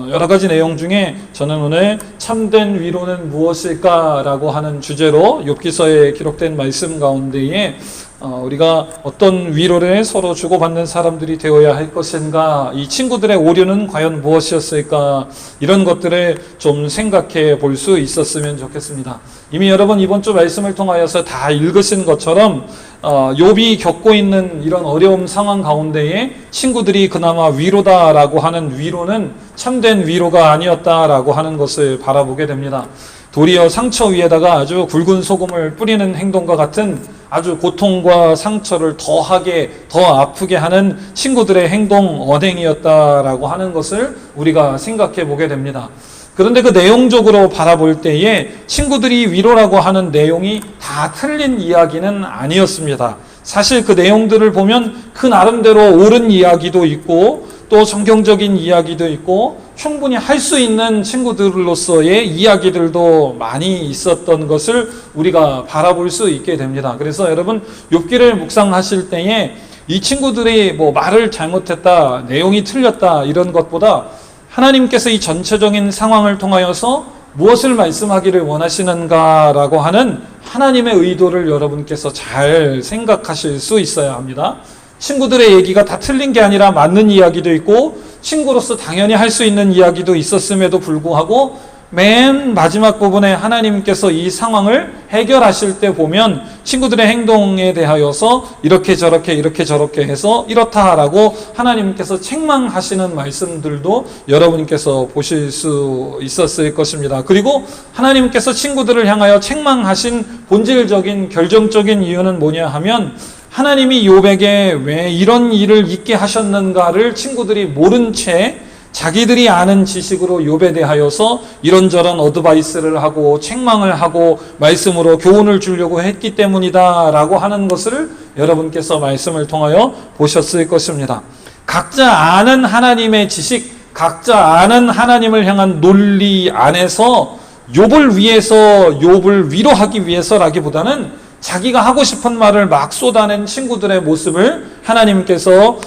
여러 가지 내용 중에 저는 오늘 참된 위로는 무엇일까라고 하는 주제로 욥기서에 기록된 말씀 가운데에 우리가 어떤 위로를 서로 주고받는 사람들이 되어야 할 것인가, 이 친구들의 오류는 과연 무엇이었을까, 이런 것들을 좀 생각해 볼 수 있었으면 좋겠습니다. 이미 여러분 이번 주 말씀을 통하여서 다 읽으신 것처럼 욥이 겪고 있는 이런 어려움 상황 가운데에 친구들이 그나마 위로다라고 하는 위로는 참된 위로가 아니었다라고 하는 것을 바라보게 됩니다. 도리어 상처 위에다가 아주 굵은 소금을 뿌리는 행동과 같은 아주 고통과 상처를 더하게, 더 아프게 하는 친구들의 행동, 언행이었다라고 하는 것을 우리가 생각해 보게 됩니다. 그런데 그 내용적으로 바라볼 때에 친구들이 위로라고 하는 내용이 다 틀린 이야기는 아니었습니다. 사실 그 내용들을 보면 그 나름대로 옳은 이야기도 있고 또 성경적인 이야기도 있고 충분히 할 수 있는 친구들로서의 이야기들도 많이 있었던 것을 우리가 바라볼 수 있게 됩니다. 그래서 여러분 욥기를 묵상하실 때에 이 친구들이 말을 잘못했다, 내용이 틀렸다 이런 것보다 하나님께서 이 전체적인 상황을 통하여서 무엇을 말씀하기를 원하시는가라고 하는 하나님의 의도를 여러분께서 잘 생각하실 수 있어야 합니다. 친구들의 얘기가 다 틀린 게 아니라 맞는 이야기도 있고 친구로서 당연히 할 수 있는 이야기도 있었음에도 불구하고 맨 마지막 부분에 하나님께서 이 상황을 해결하실 때 보면 친구들의 행동에 대하여서 이렇게 저렇게 해서 이렇다라고 하나님께서 책망하시는 말씀들도 여러분께서 보실 수 있었을 것입니다. 그리고 하나님께서 친구들을 향하여 책망하신 본질적인 결정적인 이유는 뭐냐 하면 하나님이 욥에게 왜 이런 일을 있게 하셨는가를 친구들이 모른 채 자기들이 아는 지식으로 욥에 대하여서 이런저런 어드바이스를 하고 책망을 하고 말씀으로 교훈을 주려고 했기 때문이다 라고 하는 것을 여러분께서 말씀을 통하여 보셨을 것입니다. 각자 아는 하나님의 지식, 각자 아는 하나님을 향한 논리 안에서 욥을 위해서, 욥을 위로하기 위해서라기보다는 자기가 하고 싶은 말을 막 쏟아낸 친구들의 모습을 하나님께서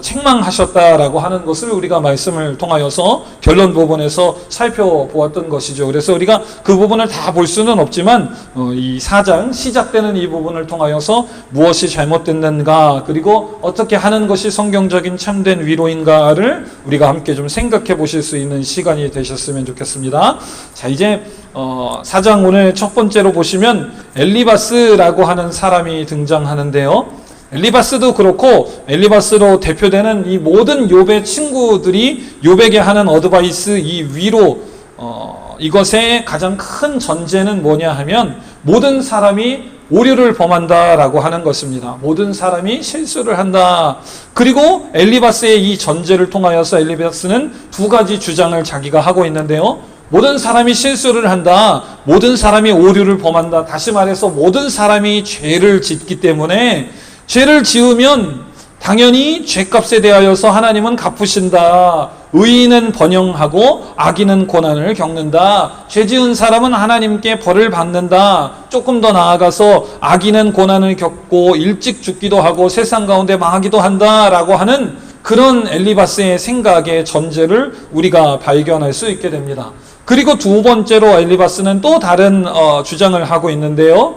책망하셨다라고 하는 것을 우리가 말씀을 통하여서 결론 부분에서 살펴보았던 것이죠. 그래서 우리가 그 부분을 다 볼 수는 없지만 이 4장 시작되는 이 부분을 통하여서 무엇이 잘못됐는가, 그리고 어떻게 하는 것이 성경적인 참된 위로인가를 우리가 함께 좀 생각해 보실 수 있는 시간이 되셨으면 좋겠습니다. 자, 이제 4장 오늘 첫 번째로 보시면 엘리바스라고 하는 사람이 등장하는데요. 엘리바스도 그렇고 엘리바스로 대표되는 이 모든 욥의 친구들이 욥에게 하는 어드바이스, 이 위로, 이것의 가장 큰 전제는 뭐냐 하면 모든 사람이 오류를 범한다라고 하는 것입니다. 모든 사람이 실수를 한다. 그리고 엘리바스의 이 전제를 통하여서 엘리바스는 두 가지 주장을 자기가 하고 있는데요. 모든 사람이 실수를 한다. 모든 사람이 오류를 범한다. 다시 말해서 모든 사람이 죄를 짓기 때문에 죄를 지으면 당연히 죄값에 대하여서 하나님은 갚으신다. 의인은 번영하고 악인은 고난을 겪는다. 죄 지은 사람은 하나님께 벌을 받는다. 조금 더 나아가서 악인은 고난을 겪고 일찍 죽기도 하고 세상 가운데 망하기도 한다라고 하는 그런 엘리바스의 생각의 전제를 우리가 발견할 수 있게 됩니다. 그리고 두 번째로 엘리바스는 또 다른 주장을 하고 있는데요.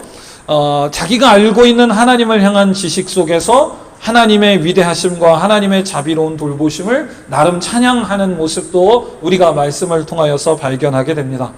자기가 알고 있는 하나님을 향한 지식 속에서 하나님의 위대하심과 하나님의 자비로운 돌보심을 나름 찬양하는 모습도 우리가 말씀을 통하여서 발견하게 됩니다.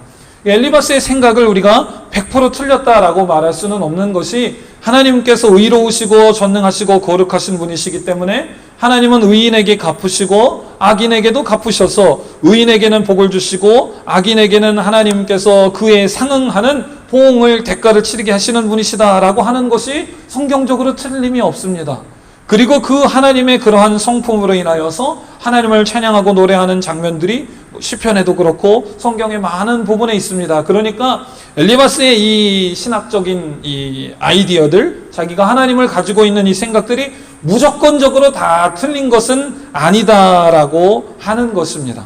엘리바스의 생각을 우리가 100% 틀렸다라고 말할 수는 없는 것이 하나님께서 의로우시고 전능하시고 거룩하신 분이시기 때문에 하나님은 의인에게 갚으시고 악인에게도 갚으셔서 의인에게는 복을 주시고 악인에게는 하나님께서 그에 상응하는 보응을, 대가를 치르게 하시는 분이시다라고 하는 것이 성경적으로 틀림이 없습니다. 그리고 그 하나님의 그러한 성품으로 인하여서 하나님을 찬양하고 노래하는 장면들이 시편에도 그렇고 성경의 많은 부분에 있습니다. 그러니까 엘리바스의 이 신학적인 이 아이디어들, 자기가 하나님을 가지고 있는 이 생각들이 무조건적으로 다 틀린 것은 아니다라고 하는 것입니다.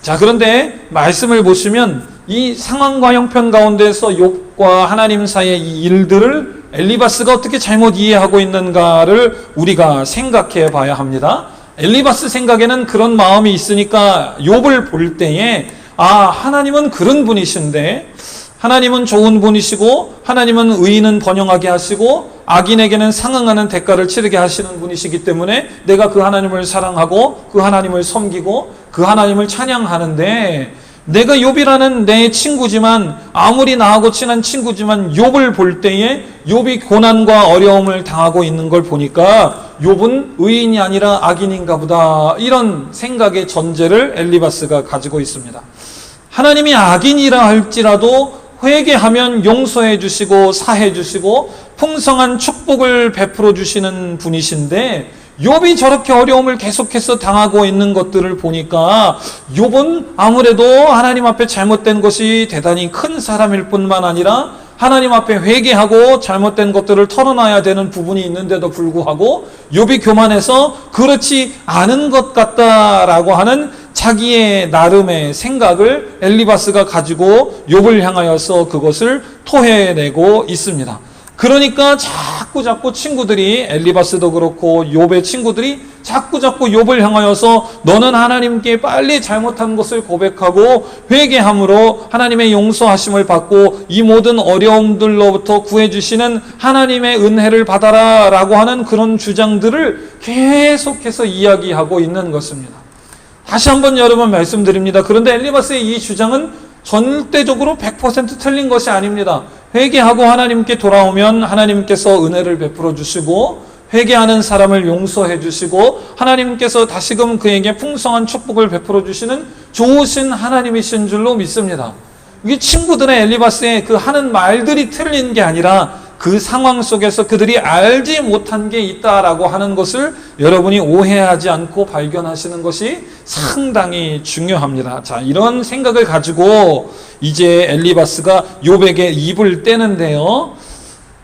자, 그런데 말씀을 보시면 이 상황과 형편 가운데서 욥과 하나님 사이의 이 일들을 엘리바스가 어떻게 잘못 이해하고 있는가를 우리가 생각해 봐야 합니다. 엘리바스 생각에는 그런 마음이 있으니까 욥을 볼 때에 하나님은 그런 분이신데, 하나님은 좋은 분이시고 하나님은 의인은 번영하게 하시고 악인에게는 상응하는 대가를 치르게 하시는 분이시기 때문에 내가 그 하나님을 사랑하고 그 하나님을 섬기고 그 하나님을 찬양하는데, 내가 욥이라는 내 친구지만, 아무리 나하고 친한 친구지만 욥을 볼 때에 욥이 고난과 어려움을 당하고 있는 걸 보니까 욥은 의인이 아니라 악인인가 보다, 이런 생각의 전제를 엘리바스가 가지고 있습니다. 하나님이 악인이라 할지라도 회개하면 용서해 주시고 사해 주시고 풍성한 축복을 베풀어 주시는 분이신데, 욥이 저렇게 어려움을 계속해서 당하고 있는 것들을 보니까 욥은 아무래도 하나님 앞에 잘못된 것이 대단히 큰 사람일 뿐만 아니라 하나님 앞에 회개하고 잘못된 것들을 털어놔야 되는 부분이 있는데도 불구하고 욥이 교만해서 그렇지 않은 것 같다라고 하는 자기의 나름의 생각을 엘리바스가 가지고 욥을 향하여서 그것을 토해내고 있습니다. 그러니까 자꾸 친구들이, 엘리바스도 그렇고 욥의 친구들이 자꾸 욥을 향하여서 너는 하나님께 빨리 잘못한 것을 고백하고 회개함으로 하나님의 용서하심을 받고 이 모든 어려움들로부터 구해주시는 하나님의 은혜를 받아라 라고 하는 그런 주장들을 계속해서 이야기하고 있는 것입니다. 다시 한번 여러분 말씀드립니다. 그런데 엘리바스의 이 주장은 절대적으로 100% 틀린 것이 아닙니다. 회개하고 하나님께 돌아오면 하나님께서 은혜를 베풀어 주시고 회개하는 사람을 용서해 주시고 하나님께서 다시금 그에게 풍성한 축복을 베풀어 주시는 좋으신 하나님이신 줄로 믿습니다. 이게 친구들의 엘리바스의 그 하는 말들이 틀린 게 아니라 그 상황 속에서 그들이 알지 못한 게 있다라고 하는 것을 여러분이 오해하지 않고 발견하시는 것이 상당히 중요합니다. 자, 이런 생각을 가지고 이제 엘리바스가 욥에게 입을 떼는데요.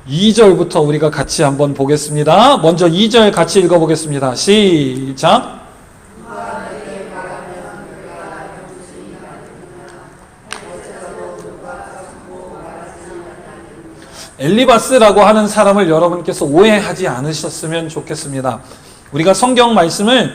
2절부터 우리가 같이 한번 보겠습니다. 먼저 2절 같이 읽어보겠습니다. 시작. 엘리바스라고 하는 사람을 여러분께서 오해하지 않으셨으면 좋겠습니다. 우리가 성경 말씀을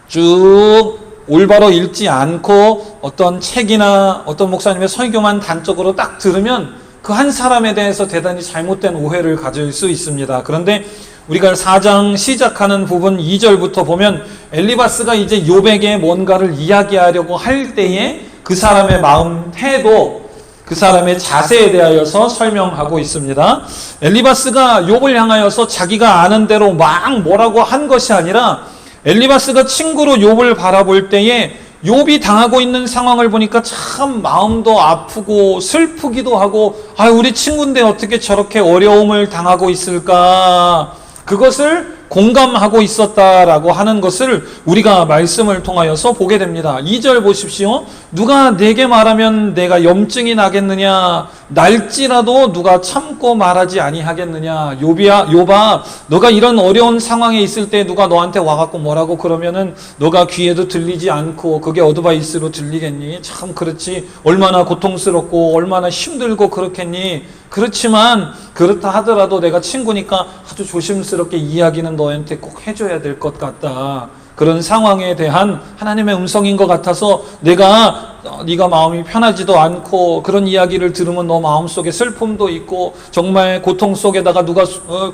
쭉 올바로 읽지 않고 어떤 책이나 어떤 목사님의 설교만 단적으로 딱 들으면 그 한 사람에 대해서 대단히 잘못된 오해를 가질 수 있습니다. 그런데 우리가 4장 시작하는 부분 2절부터 보면 엘리바스가 이제 욥에게 뭔가를 이야기하려고 할 때에 그 사람의 마음 태도, 그 사람의 자세에 대하여서 설명하고 있습니다. 엘리바스가 욥을 향하여서 자기가 아는 대로 막 뭐라고 한 것이 아니라 엘리바스가 친구로 욥을 바라볼 때에 욥이 당하고 있는 상황을 보니까 참 마음도 아프고 슬프기도 하고, 우리 친구인데 어떻게 저렇게 어려움을 당하고 있을까, 그것을 공감하고 있었다라고 하는 것을 우리가 말씀을 통하여서 보게 됩니다. 2절 보십시오. 누가 내게 말하면 내가 염증이 나겠느냐, 날지라도 누가 참고 말하지 아니하겠느냐. 욥아, 너가 이런 어려운 상황에 있을 때 누가 너한테 와갖고 뭐라고 그러면은 너가 귀에도 들리지 않고 그게 어드바이스로 들리겠니? 참 그렇지, 얼마나 고통스럽고 얼마나 힘들고 그렇겠니? 그렇지만 그렇다 하더라도 내가 친구니까 아주 조심스럽게 이야기는 너한테 꼭 해줘야 될 것 같다. 그런 상황에 대한 하나님의 음성인 것 같아서 네가 마음이 편하지도 않고 그런 이야기를 들으면 너 마음속에 슬픔도 있고 정말 고통 속에다가 누가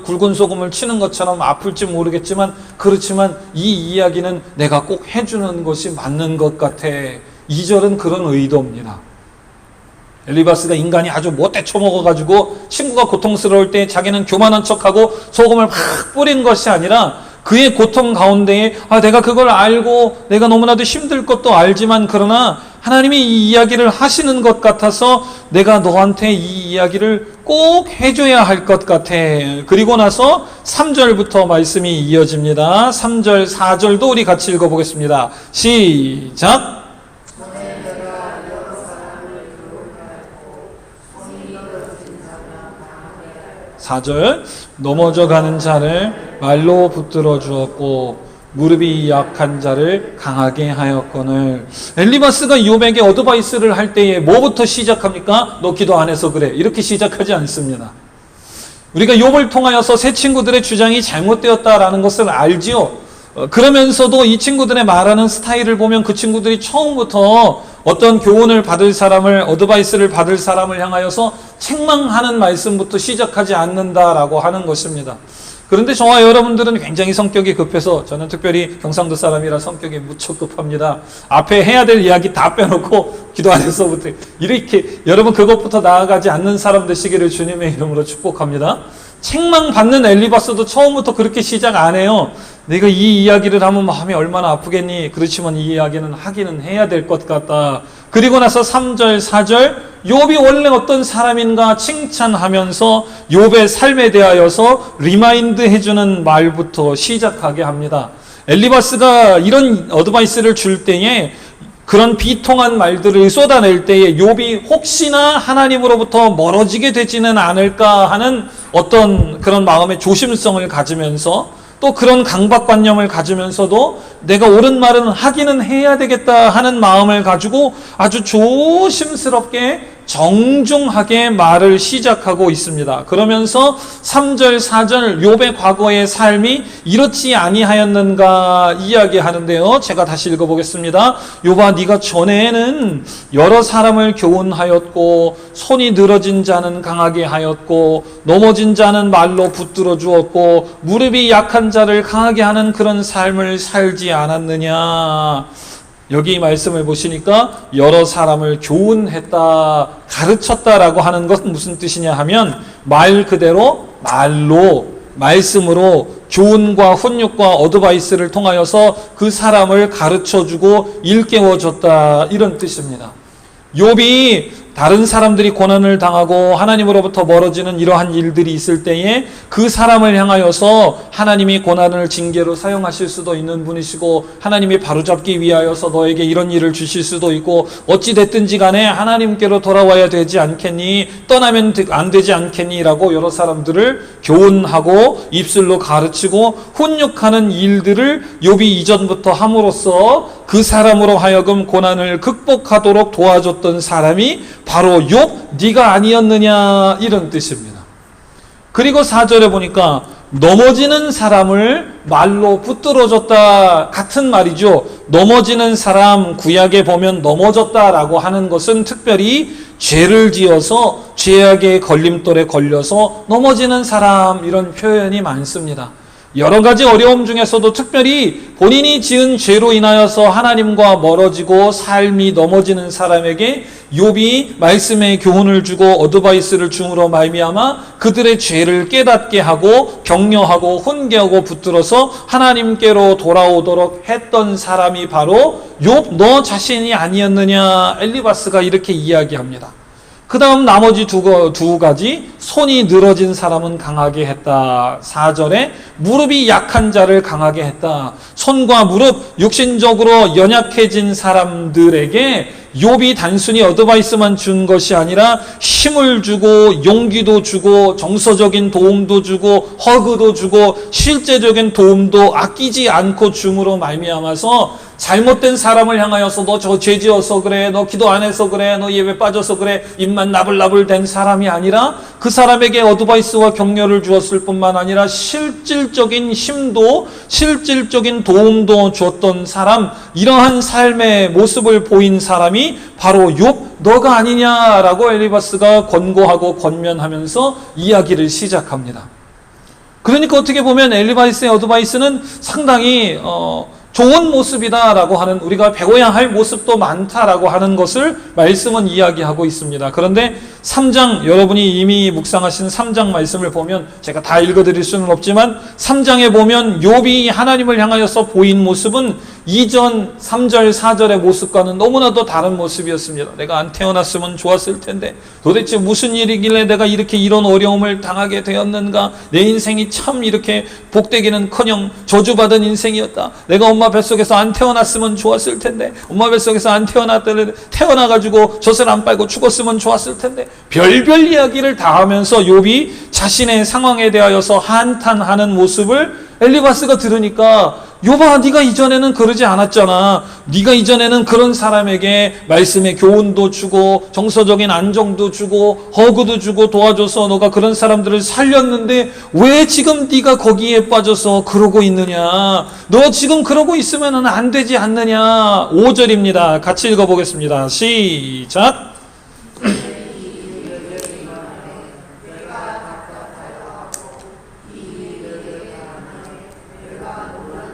굵은 소금을 치는 것처럼 아플지 모르겠지만, 그렇지만 이 이야기는 내가 꼭 해주는 것이 맞는 것 같아. 2절은 그런 의도입니다. 엘리바스가 인간이 아주 못돼 처먹어가지고 친구가 고통스러울 때 자기는 교만한 척하고 소금을 팍 뿌린 것이 아니라 그의 고통 가운데에 내가 그걸 알고 내가 너무나도 힘들 것도 알지만 그러나 하나님이 이 이야기를 하시는 것 같아서 내가 너한테 이 이야기를 꼭 해줘야 할 것 같아. 그리고 나서 3절부터 말씀이 이어집니다. 3절, 4절도 우리 같이 읽어보겠습니다. 시작. 4절, 넘어져가는 자를 말로 붙들어 주었고 무릎이 약한 자를 강하게 하였거늘. 엘리바스가 욥에게 어드바이스를 할 때에 뭐부터 시작합니까? 너 기도 안 해서 그래, 이렇게 시작하지 않습니다. 우리가 욥을 통하여서 새 친구들의 주장이 잘못되었다라는 것을 알지요. 그러면서도 이 친구들의 말하는 스타일을 보면 그 친구들이 처음부터 어떤 교훈을 받을 사람을, 어드바이스를 받을 사람을 향하여서 책망하는 말씀부터 시작하지 않는다라고 하는 것입니다. 그런데 저와 여러분들은 굉장히 성격이 급해서, 저는 특별히 경상도 사람이라 성격이 무척 급합니다. 앞에 해야 될 이야기 다 빼놓고 기도 안에서부터 이렇게, 여러분 그것부터 나아가지 않는 사람 되시기를 주님의 이름으로 축복합니다. 책망받는 엘리바스도 처음부터 그렇게 시작 안 해요. 내가 이 이야기를 하면 마음이 얼마나 아프겠니? 그렇지만 이 이야기는 하기는 해야 될 것 같다. 그리고 나서 3절, 4절 욥이 원래 어떤 사람인가 칭찬하면서 욥의 삶에 대하여서 리마인드 해주는 말부터 시작하게 합니다. 엘리바스가 이런 어드바이스를 줄 때에, 그런 비통한 말들을 쏟아낼 때에 욥이 혹시나 하나님으로부터 멀어지게 되지는 않을까 하는 어떤 그런 마음의 조심성을 가지면서, 또 그런 강박관념을 가지면서도 내가 옳은 말은 하기는 해야 되겠다 하는 마음을 가지고 아주 조심스럽게 정중하게 말을 시작하고 있습니다. 그러면서 3절, 4절 욥의 과거의 삶이 이렇지 아니하였는가 이야기하는데요. 제가 다시 읽어보겠습니다. 욥아, 네가 전에는 여러 사람을 교훈하였고 손이 늘어진 자는 강하게 하였고 넘어진 자는 말로 붙들어 주었고 무릎이 약한 자를 강하게 하는 그런 삶을 살지 않았느냐. 여기 말씀을 보시니까 여러 사람을 교훈했다, 가르쳤다라고 하는 것은 무슨 뜻이냐 하면 말 그대로 말로, 말씀으로 교훈과 훈육과 어드바이스를 통하여서 그 사람을 가르쳐주고 일깨워줬다, 이런 뜻입니다. 욥이 다른 사람들이 고난을 당하고 하나님으로부터 멀어지는 이러한 일들이 있을 때에 그 사람을 향하여서 하나님이 고난을 징계로 사용하실 수도 있는 분이시고, 하나님이 바로잡기 위하여서 너에게 이런 일을 주실 수도 있고, 어찌 됐든지 간에 하나님께로 돌아와야 되지 않겠니, 떠나면 안 되지 않겠니 라고 여러 사람들을 교훈하고 입술로 가르치고 훈육하는 일들을 욥이 이전부터 함으로써 그 사람으로 하여금 고난을 극복하도록 도와줬던 사람이 바로 욥, 네가 아니었느냐, 이런 뜻입니다. 그리고 4절에 보니까 넘어지는 사람을 말로 붙들어줬다, 같은 말이죠. 넘어지는 사람, 구약에 보면 넘어졌다라고 하는 것은 특별히 죄를 지어서 죄악의 걸림돌에 걸려서 넘어지는 사람, 이런 표현이 많습니다. 여러 가지 어려움 중에서도 특별히 본인이 지은 죄로 인하여서 하나님과 멀어지고 삶이 넘어지는 사람에게 욥이 말씀의 교훈을 주고 어드바이스를 줌으로 말미암아 그들의 죄를 깨닫게 하고 격려하고 훈계하고 붙들어서 하나님께로 돌아오도록 했던 사람이 바로 욥, 너 자신이 아니었느냐, 엘리바스가 이렇게 이야기합니다. 그 다음 나머지 두 가지, 손이 늘어진 사람은 강하게 했다. 4절에 무릎이 약한 자를 강하게 했다. 손과 무릎, 육신적으로 연약해진 사람들에게 욥이 단순히 어드바이스만 준 것이 아니라 힘을 주고 용기도 주고 정서적인 도움도 주고 허그도 주고 실제적인 도움도 아끼지 않고 줌으로 말미암아서 잘못된 사람을 향하여서 너 저 죄 지어서 그래, 너 기도 안 해서 그래, 너 예배 빠져서 그래, 입만 나불나불 된 사람이 아니라 그 사람에게 어드바이스와 격려를 주었을 뿐만 아니라 실질적인 힘도, 실질적인 도움도 줬던 사람, 이러한 삶의 모습을 보인 사람이 바로 욥, 너가 아니냐라고 엘리바스가 권고하고 권면하면서 이야기를 시작합니다. 그러니까 어떻게 보면 엘리바스의 어드바이스는 상당히 좋은 모습이다라고 하는, 우리가 배워야 할 모습도 많다라고 하는 것을 말씀은 이야기하고 있습니다. 그런데 3장, 여러분이 이미 묵상하신 3장 말씀을 보면, 제가 다 읽어드릴 수는 없지만 3장에 보면 욥이 하나님을 향하여서 보인 모습은 이전 3절, 4절의 모습과는 너무나도 다른 모습이었습니다. 내가 안 태어났으면 좋았을 텐데, 도대체 무슨 일이길래 내가 이렇게 이런 어려움을 당하게 되었는가, 내 인생이 참 이렇게 복되기는커녕 저주받은 인생이었다. 내가 엄마 뱃속에서 안 태어났으면 좋았을 텐데, 엄마 뱃속에서 안 태어나가지고 젖을 안 빨고 죽었으면 좋았을 텐데, 별별 이야기를 다 하면서 욥이 자신의 상황에 대하여서 한탄하는 모습을 엘리바스가 들으니까 욥아, 네가 이전에는 그러지 않았잖아. 네가 이전에는 그런 사람에게 말씀의 교훈도 주고 정서적인 안정도 주고 허구도 주고 도와줘서 너가 그런 사람들을 살렸는데 왜 지금 네가 거기에 빠져서 그러고 있느냐? 너 지금 그러고 있으면 안 되지 않느냐? 5절입니다. 같이 읽어보겠습니다. 시작.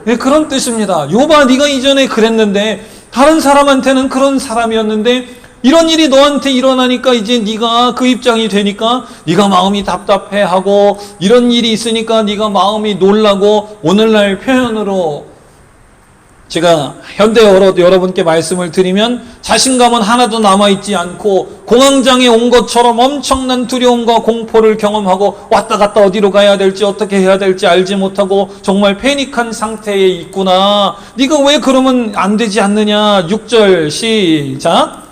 네, 그런 뜻입니다. 욥아, 네가 이전에 그랬는데 다른 사람한테는 그런 사람이었는데 이런 일이 너한테 일어나니까 이제 네가 그 입장이 되니까 네가 마음이 답답해하고 이런 일이 있으니까 네가 마음이 놀라고 오늘날 표현으로 제가 현대어로 여러분께 말씀을 드리면 자신감은 하나도 남아있지 않고 공황장애 온 것처럼 엄청난 두려움과 공포를 경험하고 왔다 갔다 어디로 가야 될지 어떻게 해야 될지 알지 못하고 정말 패닉한 상태에 있구나. 네가 왜 그러면 안 되지 않느냐. 6절 시작.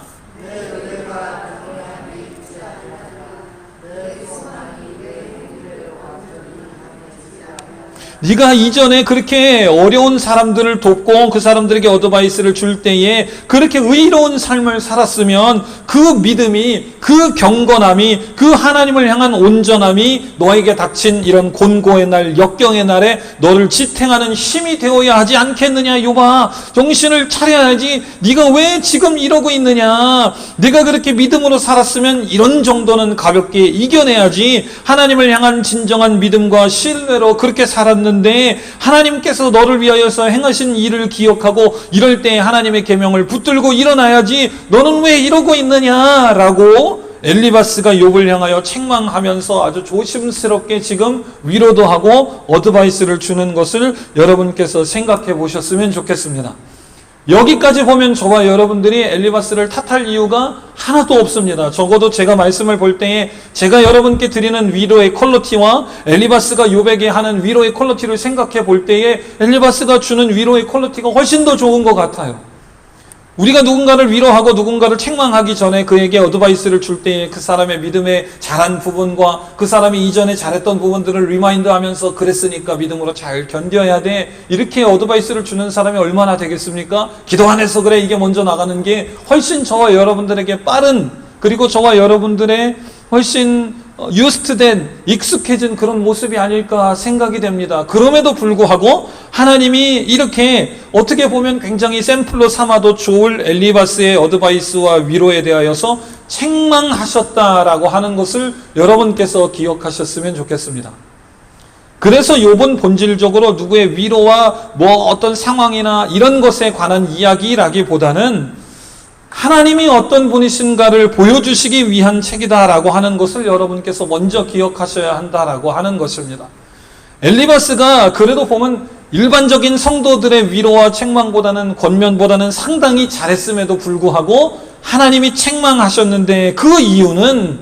네가 이전에 그렇게 어려운 사람들을 돕고 그 사람들에게 어드바이스를 줄 때에 그렇게 의로운 삶을 살았으면 그 믿음이, 그 경건함이, 그 하나님을 향한 온전함이 너에게 닥친 이런 곤고의 날, 역경의 날에 너를 지탱하는 힘이 되어야 하지 않겠느냐. 욥아, 정신을 차려야지. 네가 왜 지금 이러고 있느냐. 네가 그렇게 믿음으로 살았으면 이런 정도는 가볍게 이겨내야지. 하나님을 향한 진정한 믿음과 신뢰로 그렇게 살았는데 하나님께서 너를 위하여서 행하신 일을 기억하고 이럴 때 하나님의 계명을 붙들고 일어나야지. 너는 왜 이러고 있느냐라고 엘리바스가 욥을 향하여 책망하면서 아주 조심스럽게 지금 위로도 하고 어드바이스를 주는 것을 여러분께서 생각해 보셨으면 좋겠습니다. 여기까지 보면 저와 여러분들이 엘리바스를 탓할 이유가 하나도 없습니다. 적어도 제가 말씀을 볼 때에 제가 여러분께 드리는 위로의 퀄리티와 엘리바스가 욥에게 하는 위로의 퀄리티를 생각해 볼 때에 엘리바스가 주는 위로의 퀄리티가 훨씬 더 좋은 것 같아요. 우리가 누군가를 위로하고 누군가를 책망하기 전에 그에게 어드바이스를 줄 때에 그 사람의 믿음의 잘한 부분과 그 사람이 이전에 잘했던 부분들을 리마인드하면서 그랬으니까 믿음으로 잘 견뎌야 돼. 이렇게 어드바이스를 주는 사람이 얼마나 되겠습니까? 기도 안 해서 그래. 이게 먼저 나가는 게 훨씬 저와 여러분들에게 빠른, 그리고 저와 여러분들의 훨씬 유스트된, 익숙해진 그런 모습이 아닐까 생각이 됩니다. 그럼에도 불구하고 하나님이 이렇게 어떻게 보면 굉장히 샘플로 삼아도 좋을 엘리바스의 어드바이스와 위로에 대하여서 책망하셨다라고 하는 것을 여러분께서 기억하셨으면 좋겠습니다. 그래서 욥은 본질적으로 누구의 위로와 뭐 어떤 상황이나 이런 것에 관한 이야기라기보다는 하나님이 어떤 분이신가를 보여주시기 위한 책이다라고 하는 것을 여러분께서 먼저 기억하셔야 한다라고 하는 것입니다. 엘리바스가 그래도 보면 일반적인 성도들의 위로와 책망보다는 권면보다는 상당히 잘했음에도 불구하고 하나님이 책망하셨는데 그 이유는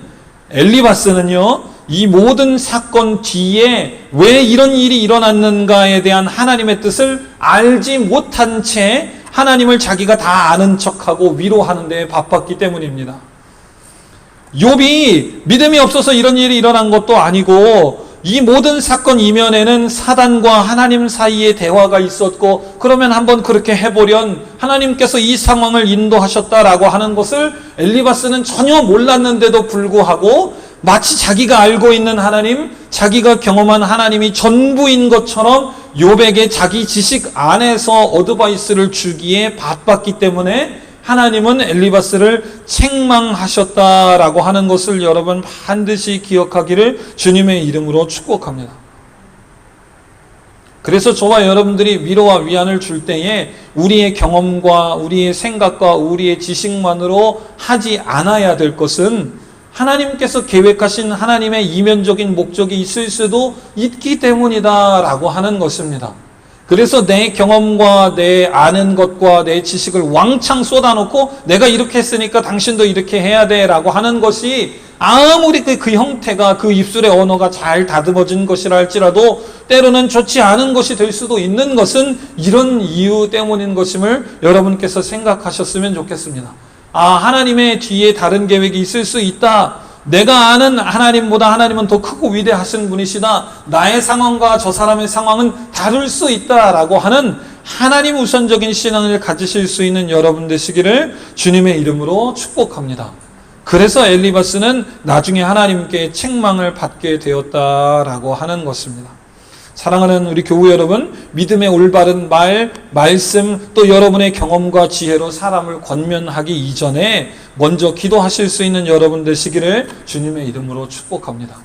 엘리바스는요, 이 모든 사건 뒤에 왜 이런 일이 일어났는가에 대한 하나님의 뜻을 알지 못한 채 하나님을 자기가 다 아는 척하고 위로하는 데 바빴기 때문입니다. 욥이 믿음이 없어서 이런 일이 일어난 것도 아니고 이 모든 사건 이면에는 사단과 하나님 사이에 대화가 있었고 그러면 한번 그렇게 해보련 하나님께서 이 상황을 인도하셨다라고 하는 것을 엘리바스는 전혀 몰랐는데도 불구하고 마치 자기가 알고 있는 하나님, 자기가 경험한 하나님이 전부인 것처럼 욥에게 자기 지식 안에서 어드바이스를 주기에 바빴기 때문에 하나님은 엘리바스를 책망하셨다라고 하는 것을 여러분 반드시 기억하기를 주님의 이름으로 축복합니다. 그래서 저와 여러분들이 위로와 위안을 줄 때에 우리의 경험과 우리의 생각과 우리의 지식만으로 하지 않아야 될 것은 하나님께서 계획하신 하나님의 이면적인 목적이 있을 수도 있기 때문이다라고 하는 것입니다. 그래서 내 경험과 내 아는 것과 내 지식을 왕창 쏟아놓고 내가 이렇게 했으니까 당신도 이렇게 해야 돼라고 하는 것이 아무리 그 형태가 그 입술의 언어가 잘 다듬어진 것이라 할지라도 때로는 좋지 않은 것이 될 수도 있는 것은 이런 이유 때문인 것임을 여러분께서 생각하셨으면 좋겠습니다. 아, 하나님의 뒤에 다른 계획이 있을 수 있다. 내가 아는 하나님보다 하나님은 더 크고 위대하신 분이시다. 나의 상황과 저 사람의 상황은 다를 수 있다라고 하는 하나님 우선적인 신앙을 가지실 수 있는 여러분 되시기를 주님의 이름으로 축복합니다. 그래서 엘리바스는 나중에 하나님께 책망을 받게 되었다라고 하는 것입니다. 사랑하는 우리 교우 여러분, 믿음의 올바른 말씀, 또 여러분의 경험과 지혜로 사람을 권면하기 이전에 먼저 기도하실 수 있는 여러분 되시기를 주님의 이름으로 축복합니다.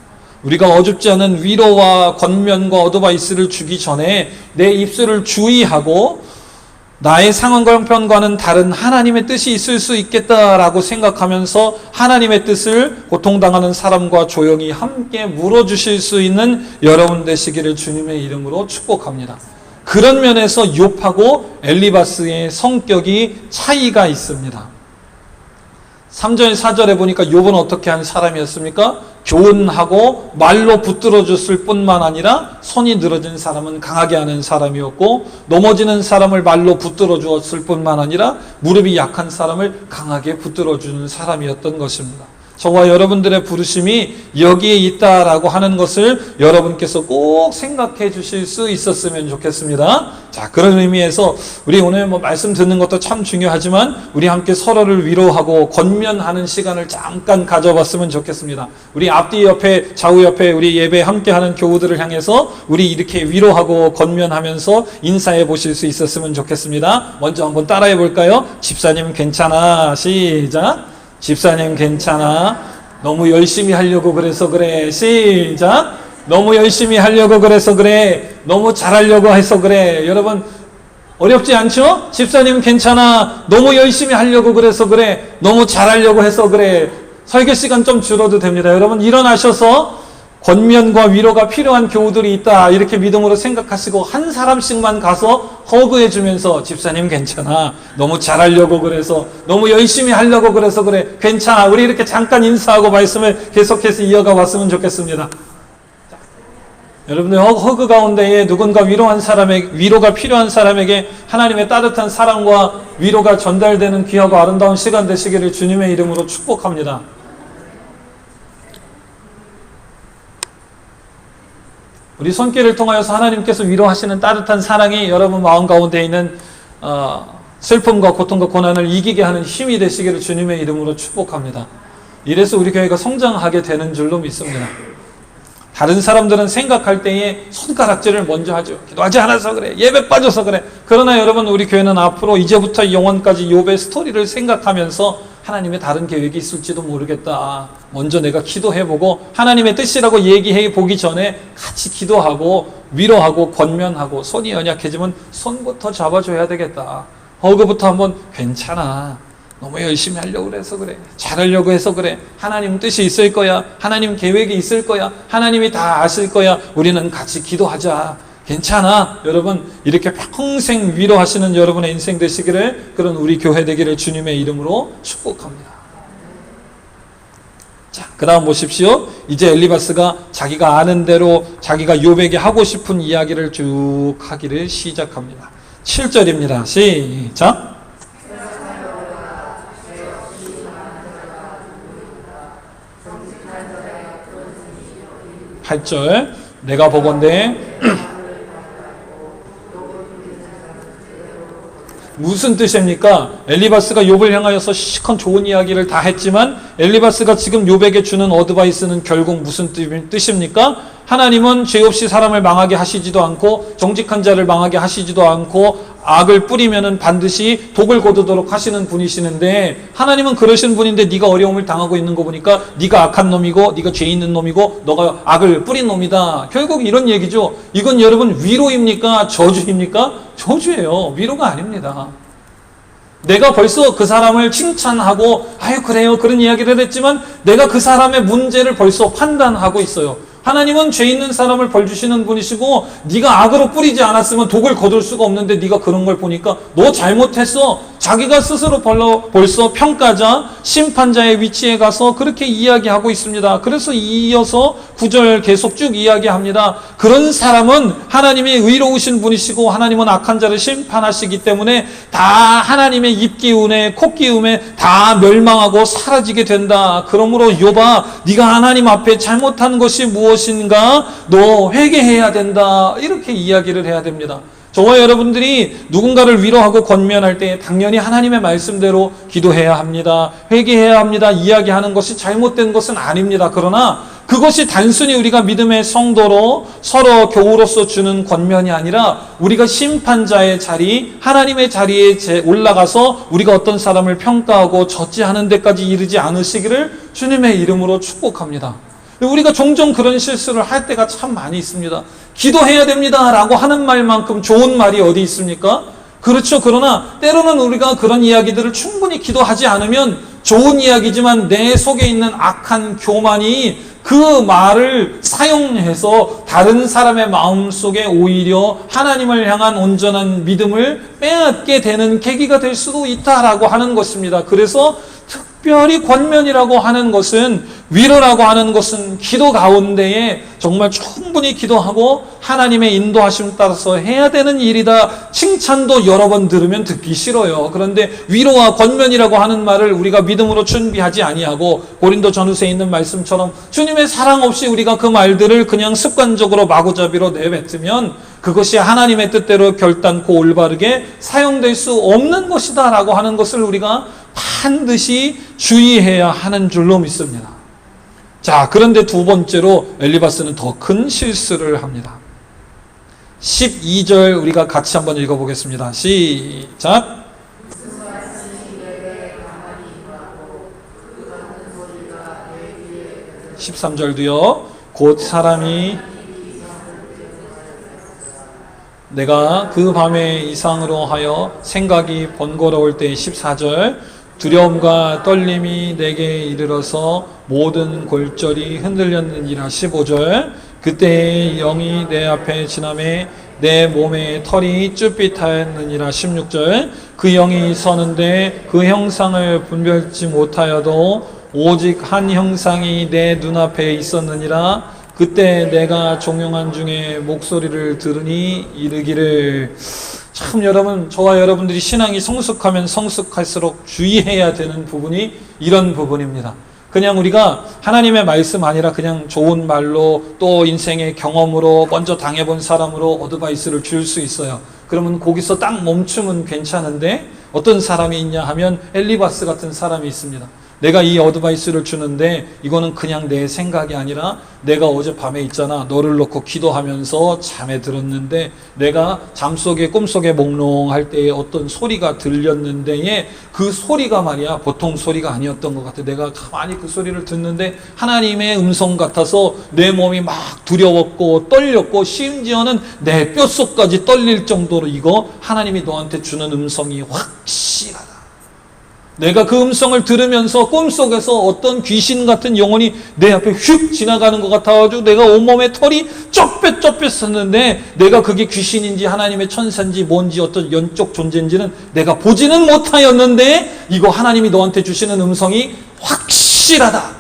우리가 어줍지 않은 위로와 권면과 어드바이스를 주기 전에 내 입술을 주의하고 나의 상황과 형편과는 다른 하나님의 뜻이 있을 수 있겠다라고 생각하면서 하나님의 뜻을 고통당하는 사람과 조용히 함께 물어주실 수 있는 여러분 되시기를 주님의 이름으로 축복합니다. 그런 면에서 욥하고 엘리바스의 성격이 차이가 있습니다. 3절 4절에 보니까 욥은 어떻게 한 사람이었습니까? 교훈하고 말로 붙들어줬을 뿐만 아니라 손이 늘어진 사람은 강하게 하는 사람이었고, 넘어지는 사람을 말로 붙들어주었을 뿐만 아니라 무릎이 약한 사람을 강하게 붙들어주는 사람이었던 것입니다. 저와 여러분들의 부르심이 여기에 있다라고 하는 것을 여러분께서 꼭 생각해 주실 수 있었으면 좋겠습니다. 자, 그런 의미에서 우리 오늘 말씀 듣는 것도 참 중요하지만 우리 함께 서로를 위로하고 권면하는 시간을 잠깐 가져봤으면 좋겠습니다. 우리 앞뒤 옆에 좌우 옆에 우리 예배 함께하는 교우들을 향해서 우리 이렇게 위로하고 권면하면서 인사해 보실 수 있었으면 좋겠습니다. 먼저 한번 따라해 볼까요? 집사님 괜찮아. 시작. 집사님 괜찮아. 너무 열심히 하려고 그래서 그래. 시작. 너무 열심히 하려고 그래서 그래. 너무 잘하려고 해서 그래. 여러분 어렵지 않죠? 집사님 괜찮아. 너무 열심히 하려고 그래서 그래. 너무 잘하려고 해서 그래. 설교 시간 좀 줄어도 됩니다. 여러분 일어나셔서 권면과 위로가 필요한 교우들이 있다 이렇게 믿음으로 생각하시고 한 사람씩만 가서 허그해 주면서 집사님 괜찮아. 너무 잘하려고 그래서 너무 열심히 하려고 그래서 그래. 괜찮아. 우리 이렇게 잠깐 인사하고 말씀을 계속해서 이어가 봤으면 좋겠습니다. 여러분들 허그 가운데에 누군가 위로가 필요한 사람에게 하나님의 따뜻한 사랑과 위로가 전달되는 귀하고 아름다운 시간 되시기를 주님의 이름으로 축복합니다. 우리 손길을 통하여서 하나님께서 위로하시는 따뜻한 사랑이 여러분 마음 가운데 있는 슬픔과 고통과 고난을 이기게 하는 힘이 되시기를 주님의 이름으로 축복합니다. 이래서 우리 교회가 성장하게 되는 줄로 믿습니다. 다른 사람들은 생각할 때에 손가락질을 먼저 하죠. 기도하지 않아서 그래. 예배 빠져서 그래. 그러나 여러분 우리 교회는 앞으로 이제부터 영원까지 욥의 스토리를 생각하면서 하나님의 다른 계획이 있을지도 모르겠다. 먼저 내가 기도해보고 하나님의 뜻이라고 얘기해보기 전에 같이 기도하고 위로하고 권면하고 손이 연약해지면 손부터 잡아줘야 되겠다. 허그부터 한번 괜찮아. 너무 열심히 하려고 해서 그래. 잘하려고 해서 그래. 하나님 뜻이 있을 거야. 하나님 계획이 있을 거야. 하나님이 다 아실 거야. 우리는 같이 기도하자. 괜찮아. 여러분 이렇게 평생 위로하시는 여러분의 인생 되시기를, 그런 우리 교회 되기를 주님의 이름으로 축복합니다. 자, 그 다음 보십시오. 이제 엘리바스가 자기가 아는 대로 자기가 욥에게 하고 싶은 이야기를 쭉 하기를 시작합니다. 7절입니다. 시작. 8절 내가 보건대 무슨 뜻입니까? 엘리바스가 욥을 향하여서 시큰 좋은 이야기를 다 했지만 엘리바스가 지금 욥에게 주는 어드바이스는 결국 무슨 뜻입니까? 하나님은 죄 없이 사람을 망하게 하시지도 않고 정직한 자를 망하게 하시지도 않고 악을 뿌리면은 반드시 독을 거두도록 하시는 분이시는데, 하나님은 그러신 분인데 네가 어려움을 당하고 있는 거 보니까 네가 악한 놈이고 네가 죄 있는 놈이고 너가 악을 뿌린 놈이다. 결국 이런 얘기죠. 이건 여러분 위로입니까? 저주입니까? 저주예요. 위로가 아닙니다. 내가 벌써 그 사람을 칭찬하고 아유 그래요 그런 이야기를 했지만 내가 그 사람의 문제를 벌써 판단하고 있어요. 하나님은 죄 있는 사람을 벌 주시는 분이시고 네가 악으로 뿌리지 않았으면 독을 거둘 수가 없는데 네가 그런 걸 보니까 너 잘못했어. 자기가 스스로 벌써 평가자, 심판자의 위치에 가서 그렇게 이야기하고 있습니다. 그래서 이어서 9절 계속 쭉 이야기합니다. 그런 사람은 하나님이 의로우신 분이시고 하나님은 악한 자를 심판하시기 때문에 다 하나님의 입기운에 콧기운에 다 멸망하고 사라지게 된다. 그러므로 욥아, 네가 하나님 앞에 잘못한 것이 무엇인가? 너 회개해야 된다. 이렇게 이야기를 해야 됩니다. 저와 여러분들이 누군가를 위로하고 권면할 때 당연히 하나님의 말씀대로 기도해야 합니다. 회개해야 합니다. 이야기하는 것이 잘못된 것은 아닙니다. 그러나 그것이 단순히 우리가 믿음의 성도로 서로 교우로서 주는 권면이 아니라 우리가 심판자의 자리, 하나님의 자리에 올라가서 우리가 어떤 사람을 평가하고 저지하는 데까지 이르지 않으시기를 주님의 이름으로 축복합니다. 우리가 종종 그런 실수를 할 때가 참 많이 있습니다. 기도해야 됩니다 라고 하는 말만큼 좋은 말이 어디 있습니까? 그렇죠. 그러나 때로는 우리가 그런 이야기들을 충분히 기도하지 않으면 좋은 이야기지만 내 속에 있는 악한 교만이 그 말을 사용해서 다른 사람의 마음속에 오히려 하나님을 향한 온전한 믿음을 빼앗게 되는 계기가 될 수도 있다라고 하는 것입니다. 그래서 특별히 권면이라고 하는 것은, 위로라고 하는 것은 기도 가운데에 정말 충분히 기도하고 하나님의 인도하심 따라서 해야 되는 일이다. 칭찬도 여러 번 들으면 듣기 싫어요. 그런데 위로와 권면이라고 하는 말을 우리가 믿음으로 준비하지 아니하고 고린도전후서에 있는 말씀처럼 주님의 사랑 없이 우리가 그 말들을 그냥 습관적으로 마구잡이로 내뱉으면 그것이 하나님의 뜻대로 결단코 올바르게 사용될 수 없는 것이다 라고 하는 것을 우리가 반드시 주의해야 하는 줄로 믿습니다. 자, 그런데 두 번째로 엘리바스는 더 큰 실수를 합니다. 12절 우리가 같이 한번 읽어보겠습니다. 시작. 13절도요. 곧 사람이 내가 그 밤에 이상으로 하여 생각이 번거로울 때 14절 두려움과 떨림이 내게 이르러서 모든 골절이 흔들렸느니라 15절 그때의 영이 내 앞에 지나매 내 몸의 털이 쭈삣하였느니라 16절 그 영이 서는데 그 형상을 분별치 못하여도 오직 한 형상이 내 눈앞에 있었느니라 그때 내가 종용한 중에 목소리를 들으니 이르기를 참 여러분 저와 여러분들이 신앙이 성숙하면 성숙할수록 주의해야 되는 부분이 이런 부분입니다. 그냥 우리가 하나님의 말씀 아니라 그냥 좋은 말로 또 인생의 경험으로 먼저 당해본 사람으로 어드바이스를 줄 수 있어요. 그러면 거기서 딱 멈추면 괜찮은데 어떤 사람이 있냐 하면 엘리바스 같은 사람이 있습니다. 내가 이 어드바이스를 주는데 이거는 그냥 내 생각이 아니라 내가 어젯밤에 있잖아 너를 놓고 기도하면서 잠에 들었는데 내가 잠속에 꿈속에 몽롱할 때에 어떤 소리가 들렸는데 그 소리가 말이야 보통 소리가 아니었던 것 같아. 내가 가만히 그 소리를 듣는데 하나님의 음성 같아서 내 몸이 막 두려웠고 떨렸고 심지어는 내 뼛속까지 떨릴 정도로 이거 하나님이 너한테 주는 음성이 확실하다. 내가 그 음성을 들으면서 꿈속에서 어떤 귀신 같은 영혼이 내 앞에 휙 지나가는 것 같아가지고 내가 온몸에 털이 쩌뼛쩌뼛었는데 내가 그게 귀신인지 하나님의 천사인지 뭔지 어떤 영적 존재인지는 내가 보지는 못하였는데 이거 하나님이 너한테 주시는 음성이 확실하다.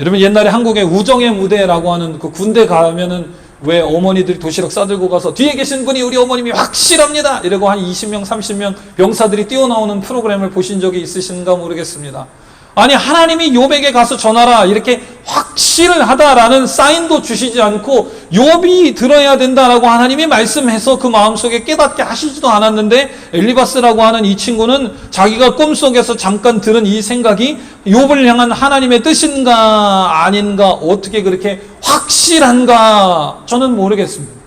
여러분 옛날에 한국의 우정의 무대라고 하는 그 군대 가면은 왜 어머니들이 도시락 싸들고 가서 뒤에 계신 분이 우리 어머님이 확실합니다 이러고 한 20명 30명 병사들이 뛰어나오는 프로그램을 보신 적이 있으신가 모르겠습니다. 아니 하나님이 욥에게 가서 전하라 이렇게 확실하다라는 사인도 주시지 않고 욥이 들어야 된다라고 하나님이 말씀해서 그 마음속에 깨닫게 하시지도 않았는데 엘리바스라고 하는 이 친구는 자기가 꿈속에서 잠깐 들은 이 생각이 욥을 향한 하나님의 뜻인가 아닌가 어떻게 그렇게 확실한가 저는 모르겠습니다.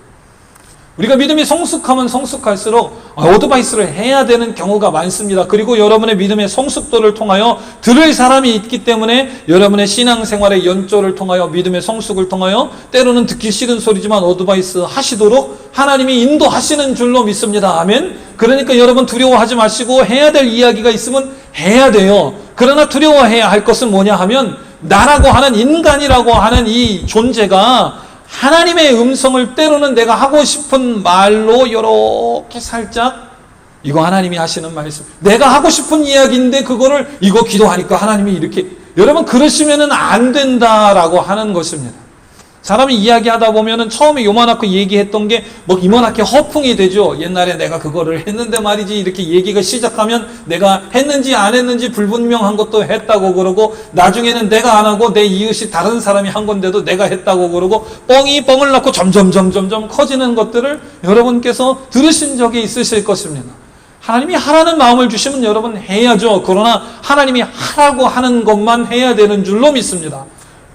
우리가 믿음이 성숙하면 성숙할수록 어드바이스를 해야 되는 경우가 많습니다. 그리고 여러분의 믿음의 성숙도를 통하여 들을 사람이 있기 때문에 여러분의 신앙생활의 연조를 통하여 믿음의 성숙을 통하여 때로는 듣기 싫은 소리지만 어드바이스 하시도록 하나님이 인도하시는 줄로 믿습니다. 아멘. 그러니까 여러분 두려워하지 마시고 해야 될 이야기가 있으면 해야 돼요. 그러나 두려워해야 할 것은 뭐냐 하면 나라고 하는 인간이라고 하는 이 존재가 하나님의 음성을 때로는 내가 하고 싶은 말로 이렇게 살짝 이거 하나님이 하시는 말씀 내가 하고 싶은 이야기인데 그거를 이거 기도하니까 하나님이 이렇게 여러분 그러시면은 안 된다라고 하는 것입니다. 사람이 이야기하다 보면은 처음에 요만하게 얘기했던 게 뭐 이만하게 허풍이 되죠. 옛날에 내가 그거를 했는데 말이지, 이렇게 얘기가 시작하면 내가 했는지 안 했는지 불분명한 것도 했다고 그러고, 나중에는 내가 안 하고 내 이웃이 다른 사람이 한 건데도 내가 했다고 그러고, 뻥을 낳고 점점 커지는 것들을 여러분께서 들으신 적이 있으실 것입니다. 하나님이 하라는 마음을 주시면 여러분 해야죠. 그러나 하나님이 하라고 하는 것만 해야 되는 줄로 믿습니다.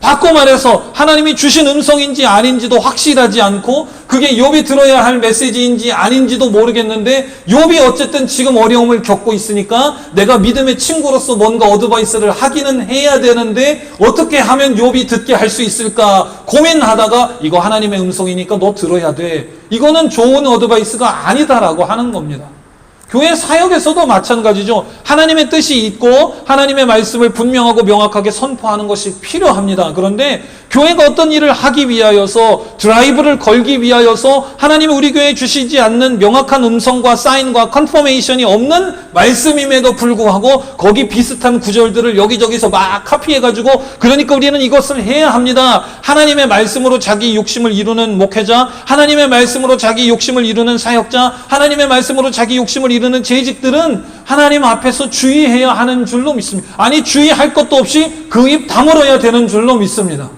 바꿔 말해서 하나님이 주신 음성인지 아닌지도 확실하지 않고, 그게 욥이 들어야 할 메시지인지 아닌지도 모르겠는데, 욥이 어쨌든 지금 어려움을 겪고 있으니까 내가 믿음의 친구로서 뭔가 어드바이스를 하기는 해야 되는데, 어떻게 하면 욥이 듣게 할 수 있을까 고민하다가, 이거 하나님의 음성이니까 너 들어야 돼, 이거는 좋은 어드바이스가 아니다라고 하는 겁니다. 교회 사역에서도 마찬가지죠. 하나님의 뜻이 있고 하나님의 말씀을 분명하고 명확하게 선포하는 것이 필요합니다. 그런데 교회가 어떤 일을 하기 위하여서, 드라이브를 걸기 위하여서 하나님이 우리 교회에 주시지 않는 명확한 음성과 사인과 컨퍼메이션이 없는 말씀임에도 불구하고 거기 비슷한 구절들을 여기저기서 막 카피해가지고, 그러니까 우리는 이것을 해야 합니다. 하나님의 말씀으로 자기 욕심을 이루는 목회자, 하나님의 말씀으로 자기 욕심을 이루는 사역자, 하나님의 말씀으로 자기 욕심을 이루는 재직들은 하나님 앞에서 주의해야 하는 줄로 믿습니다. 아니, 주의할 것도 없이 그 입 다물어야 되는 줄로 믿습니다.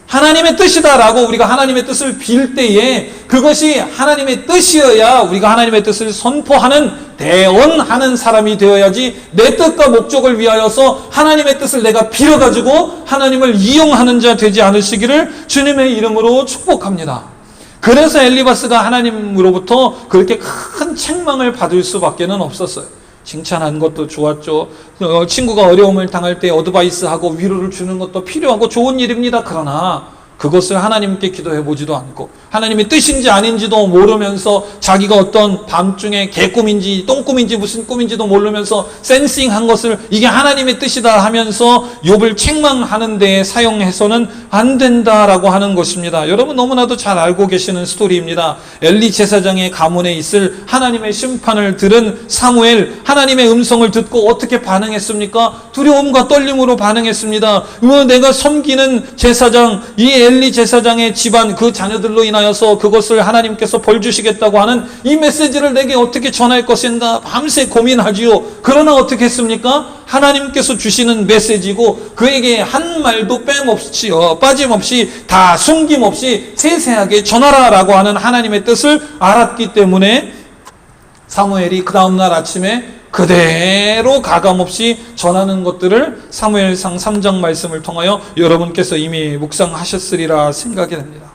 하나님의 뜻이다라고 우리가 하나님의 뜻을 빌 때에 그것이 하나님의 뜻이어야 우리가 하나님의 뜻을 선포하는, 대언하는 사람이 되어야지, 내 뜻과 목적을 위하여서 하나님의 뜻을 내가 빌어가지고 하나님을 이용하는 자 되지 않으시기를 주님의 이름으로 축복합니다. 그래서 엘리바스가 하나님으로부터 그렇게 큰 책망을 받을 수밖에 없었어요. 칭찬한 것도 좋았죠. 친구가 어려움을 당할 때 어드바이스하고 위로를 주는 것도 필요하고 좋은 일입니다. 그러나 그것을 하나님께 기도해 보지도 않고, 하나님의 뜻인지 아닌지도 모르면서, 자기가 어떤 밤중에 개꿈인지 똥꿈인지 무슨 꿈인지도 모르면서 센싱한 것을 이게 하나님의 뜻이다 하면서 욥을 책망하는 데에 사용해서는 안 된다라고 하는 것입니다. 여러분 너무나도 잘 알고 계시는 스토리입니다. 엘리 제사장의 가문에 있을 하나님의 심판을 들은 사무엘, 하나님의 음성을 듣고 어떻게 반응했습니까? 두려움과 떨림으로 반응했습니다. 내가 섬기는 제사장, 이 엘리 제사장의 집안, 그 자녀들로 인하여서 그것을 하나님께서 벌 주시겠다고 하는 이 메시지를 내게 어떻게 전할 것인가 밤새 고민하지요. 그러나 어떻게 했습니까? 하나님께서 주시는 메시지고 그에게 한 말도 뺨없이 빠짐없이 다 숨김없이 세세하게 전하라라고 하는 하나님의 뜻을 알았기 때문에 사무엘이 그 다음날 아침에 그대로 가감없이 전하는 것들을 사무엘상 3장 말씀을 통하여 여러분께서 이미 묵상하셨으리라 생각이 됩니다.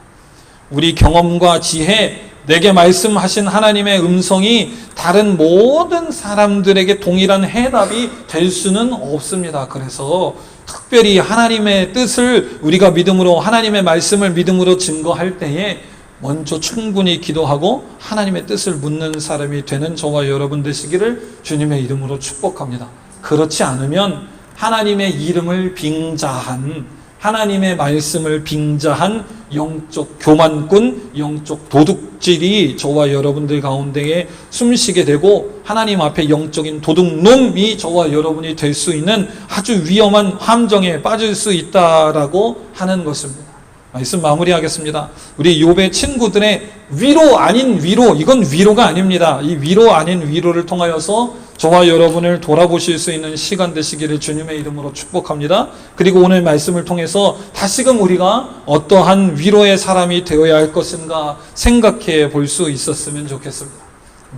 우리 경험과 지혜, 내게 말씀하신 하나님의 음성이 다른 모든 사람들에게 동일한 해답이 될 수는 없습니다. 그래서 특별히 하나님의 뜻을 우리가 믿음으로, 하나님의 말씀을 믿음으로 증거할 때에 먼저 충분히 기도하고 하나님의 뜻을 묻는 사람이 되는 저와 여러분 되시기를 주님의 이름으로 축복합니다. 그렇지 않으면 하나님의 이름을 빙자한, 하나님의 말씀을 빙자한 영적 교만꾼, 영적 도둑질이 저와 여러분들 가운데에 숨쉬게 되고, 하나님 앞에 영적인 도둑놈이 저와 여러분이 될 수 있는 아주 위험한 함정에 빠질 수 있다라고 하는 것입니다. 말씀 마무리하겠습니다. 우리 욥의 친구들의 위로 아닌 위로, 이건 위로가 아닙니다. 이 위로 아닌 위로를 통하여서 저와 여러분을 돌아보실 수 있는 시간 되시기를 주님의 이름으로 축복합니다. 그리고 오늘 말씀을 통해서 다시금 우리가 어떠한 위로의 사람이 되어야 할 것인가 생각해 볼 수 있었으면 좋겠습니다.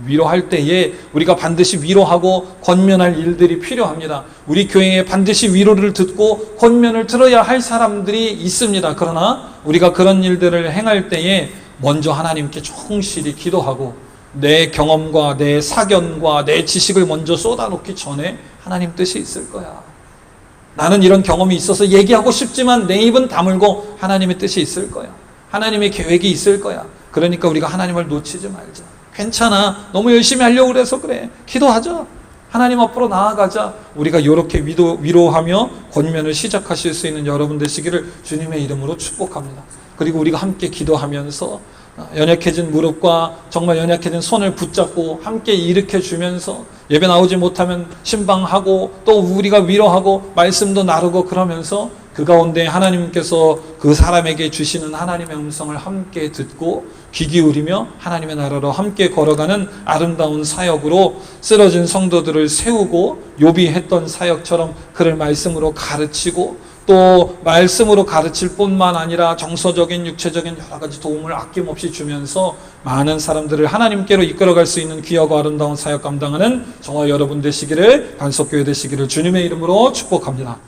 위로할 때에 우리가 반드시 위로하고 권면할 일들이 필요합니다. 우리 교회에 반드시 위로를 듣고 권면을 들어야 할 사람들이 있습니다. 그러나 우리가 그런 일들을 행할 때에 먼저 하나님께 충실히 기도하고, 내 경험과 내 사견과 내 지식을 먼저 쏟아놓기 전에 하나님 뜻이 있을 거야. 나는 이런 경험이 있어서 얘기하고 싶지만 내 입은 다물고 하나님의 뜻이 있을 거야. 하나님의 계획이 있을 거야. 그러니까 우리가 하나님을 놓치지 말자. 괜찮아. 너무 열심히 하려고 그래서 그래. 기도하자. 하나님 앞으로 나아가자. 우리가 이렇게 위로하며 권면을 시작하실 수 있는 여러분 되시기를 주님의 이름으로 축복합니다. 그리고 우리가 함께 기도하면서 연약해진 무릎과 정말 연약해진 손을 붙잡고 함께 일으켜주면서 예배 나오지 못하면 신방하고 또 우리가 위로하고 말씀도 나누고 그러면서 그 가운데 하나님께서 그 사람에게 주시는 하나님의 음성을 함께 듣고 귀 기울이며 하나님의 나라로 함께 걸어가는 아름다운 사역으로 쓰러진 성도들을 세우고 욥이 했던 사역처럼 그를 말씀으로 가르치고 또 말씀으로 가르칠 뿐만 아니라 정서적인 육체적인 여러 가지 도움을 아낌없이 주면서 많은 사람들을 하나님께로 이끌어갈 수 있는 귀하고 아름다운 사역 감당하는 저와 여러분 되시기를, 반석교회 되시기를 주님의 이름으로 축복합니다.